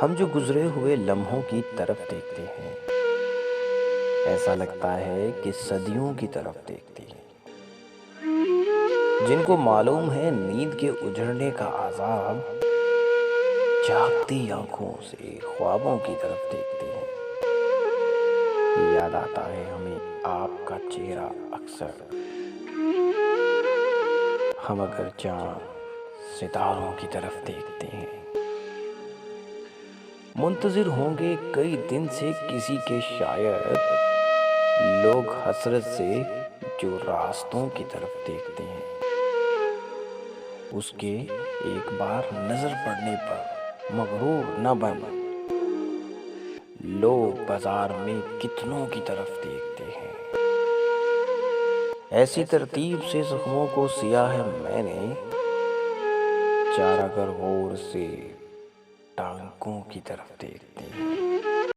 ہم جو گزرے ہوئے لمحوں کی طرف دیکھتے ہیں، ایسا لگتا ہے کہ صدیوں کی طرف دیکھتے ہیں، جن کو معلوم ہے نیند کے اجڑنے کا عذاب، جاگتی آنکھوں سے خوابوں کی طرف دیکھتے ہیں۔ یاد آتا ہے ہمیں آپ کا چہرہ اکثر، ہم اگر چاند ستاروں کی طرف دیکھتے ہیں۔ منتظر ہوں گے کئی دن سے کسی کے، شاید لوگ حسرت سے جو راستوں کی طرف دیکھتے ہیں، اس کے ایک بار نظر پڑنے پر مغرور نہ بن۔ لوگ بازار میں کتنوں کی طرف دیکھتے ہیں، ایسی ترتیب سے زخموں کو سیا ہے میں نے، چارہ گر غور سے ٹانکوں کی طرف دیکھتے ہیں۔